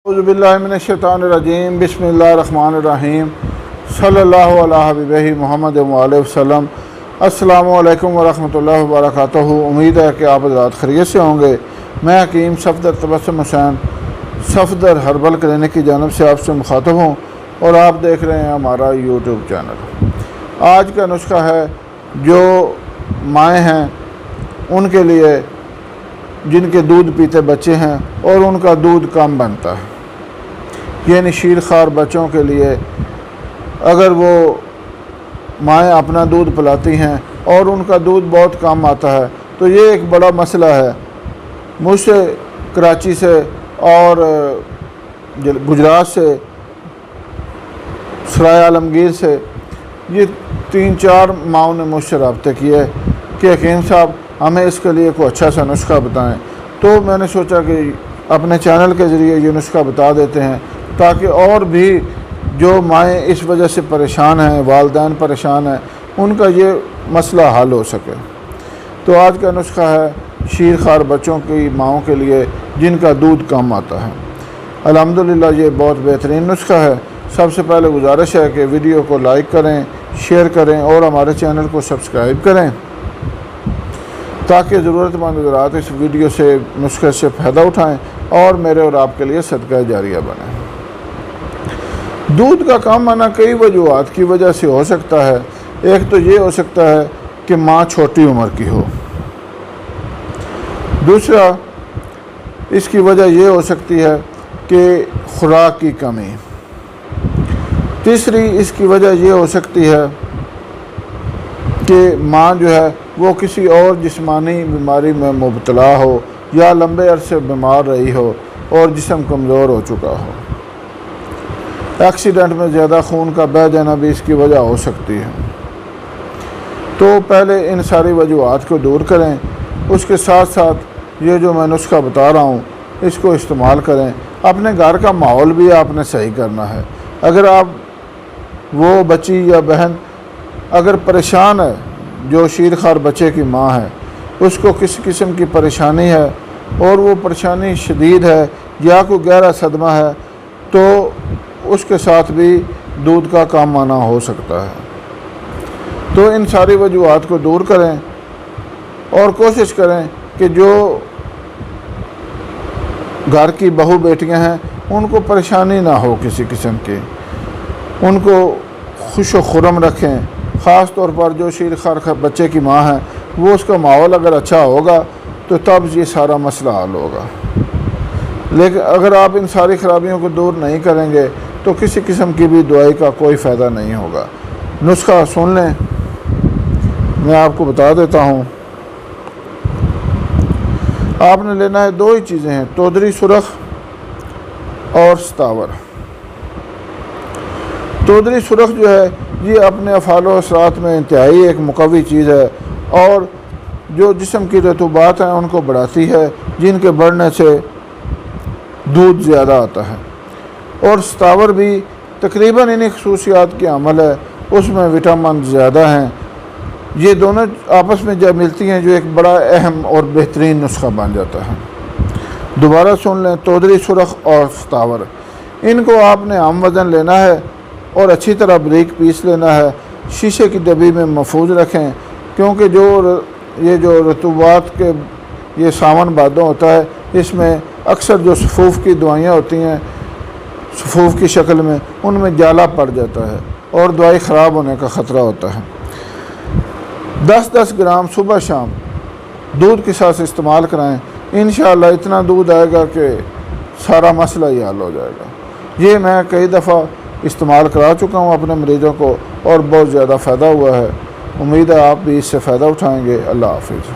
اعوذ باللہ من الشیطان الرجیم بسم اللہ الرحمن الرحیم صلی اللہ علیہ حبیبہ محمد وآلہ وسلم۔ السلام علیکم ورحمۃ اللہ وبرکاتہ۔ امید ہے کہ آپ حضرات خیریت سے ہوں گے۔ میں حکیم صفدر تبسم حسین صفدر ہربل کلینک کی جانب سے آپ سے مخاطب ہوں اور آپ دیکھ رہے ہیں ہمارا یوٹیوب چینل۔ آج کا نسخہ ہے جو مائیں ہیں ان کے لیے جن کے دودھ پیتے بچے ہیں اور ان کا دودھ کم بنتا ہے، یعنی شیر خوار بچوں کے لیے اگر وہ مائیں اپنا دودھ پلاتی ہیں اور ان کا دودھ بہت کم آتا ہے تو یہ ایک بڑا مسئلہ ہے۔ مجھ سے کراچی سے اور گجرات سے، سرائے عالمگیر سے یہ 3-4 ماہوں نے مجھ سے رابطے کیے کہ حکیم صاحب ہمیں اس کے لیے کوئی اچھا سا نسخہ بتائیں، تو میں نے سوچا کہ اپنے چینل کے ذریعے یہ نسخہ بتا دیتے ہیں تاکہ اور بھی جو مائیں اس وجہ سے پریشان ہیں، والدین پریشان ہیں، ان کا یہ مسئلہ حل ہو سکے۔ تو آج کا نسخہ ہے شیر خوار بچوں کی ماؤں کے لیے جن کا دودھ کم آتا ہے۔ الحمدللہ یہ بہت بہترین نسخہ ہے۔ سب سے پہلے گزارش ہے کہ ویڈیو کو لائک کریں، شیئر کریں اور ہمارے چینل کو سبسکرائب کریں تاکہ ضرورت مند حضرات اس ویڈیو سے نسخے سے فائدہ اٹھائیں اور میرے اور آپ کے لیے صدقہ جاریہ بنیں۔ دودھ کا کم آنا کئی وجوہات کی وجہ سے ہو سکتا ہے۔ ایک تو یہ ہو سکتا ہے کہ ماں چھوٹی عمر کی ہو، دوسرا اس کی وجہ یہ ہو سکتی ہے کہ خوراک کی کمی، تیسری اس کی وجہ یہ ہو سکتی ہے کہ ماں جو ہے وہ کسی اور جسمانی بیماری میں مبتلا ہو یا لمبے عرصے بیمار رہی ہو اور جسم کمزور ہو چکا ہو۔ ایکسیڈنٹ میں زیادہ خون کا بہہ جانا بھی اس کی وجہ ہو سکتی ہے۔ تو پہلے ان ساری وجوہات کو دور کریں، اس کے ساتھ ساتھ یہ جو میں نسخہ بتا رہا ہوں اس کو استعمال کریں۔ اپنے گھر کا ماحول بھی آپ نے صحیح کرنا ہے۔ اگر آپ وہ بچی یا بہن اگر پریشان ہے، جو شیر خوار بچے کی ماں ہے، اس کو کسی قسم کی پریشانی ہے اور وہ پریشانی شدید ہے یا کوئی گہرا صدمہ ہے، تو اس کے ساتھ بھی دودھ کا کم آنا ہو سکتا ہے۔ تو ان ساری وجوہات کو دور کریں اور کوشش کریں کہ جو گھر کی بہو بیٹیاں ہیں ان کو پریشانی نہ ہو کسی قسم کی، ان کو خوش و خرم رکھیں۔ خاص طور پر جو شیر خوار بچے کی ماں ہے، وہ اس کا ماحول اگر اچھا ہوگا تو تب یہ سارا مسئلہ حل ہوگا۔ لیکن اگر آپ ان ساری خرابیوں کو دور نہیں کریں گے تو کسی قسم کی بھی دوائی کا کوئی فائدہ نہیں ہوگا۔ نسخہ سن لیں، میں آپ کو بتا دیتا ہوں۔ آپ نے لینا ہے 2 ہی چیزیں ہیں، تودری سرخ اور ستاور۔ تودری سرخ جو ہے یہ اپنے افعال و اثرات میں انتہائی ایک مقوی چیز ہے اور جو جسم کی رطوبات ہیں ان کو بڑھاتی ہے، جن کے بڑھنے سے دودھ زیادہ آتا ہے۔ اور ستاور بھی تقریباً انہی خصوصیات کی عمل ہے، اس میں وٹامن زیادہ ہیں۔ یہ دونوں آپس میں جب ملتی ہیں جو ایک بڑا اہم اور بہترین نسخہ بن جاتا ہے۔ دوبارہ سن لیں، تودری سرخ اور ستاور، ان کو آپ نے عام وزن لینا ہے اور اچھی طرح باریک پیس لینا ہے۔ شیشے کی ڈبی میں محفوظ رکھیں کیونکہ یہ جو رطوبات کے یہ ساون بادوں ہوتا ہے، اس میں اکثر جو سفوف کی دوائیاں ہوتی ہیں سفوف کی شکل میں، ان میں جالا پڑ جاتا ہے اور دوائی خراب ہونے کا خطرہ ہوتا ہے۔ 10-10 گرام صبح شام دودھ کے ساتھ استعمال کرائیں، انشاءاللہ اتنا دودھ آئے گا کہ سارا مسئلہ ہی حل ہو جائے گا۔ یہ میں کئی دفعہ استعمال کرا چکا ہوں اپنے مریضوں کو اور بہت زیادہ فائدہ ہوا ہے۔ امید ہے آپ بھی اس سے فائدہ اٹھائیں گے۔ اللہ حافظ۔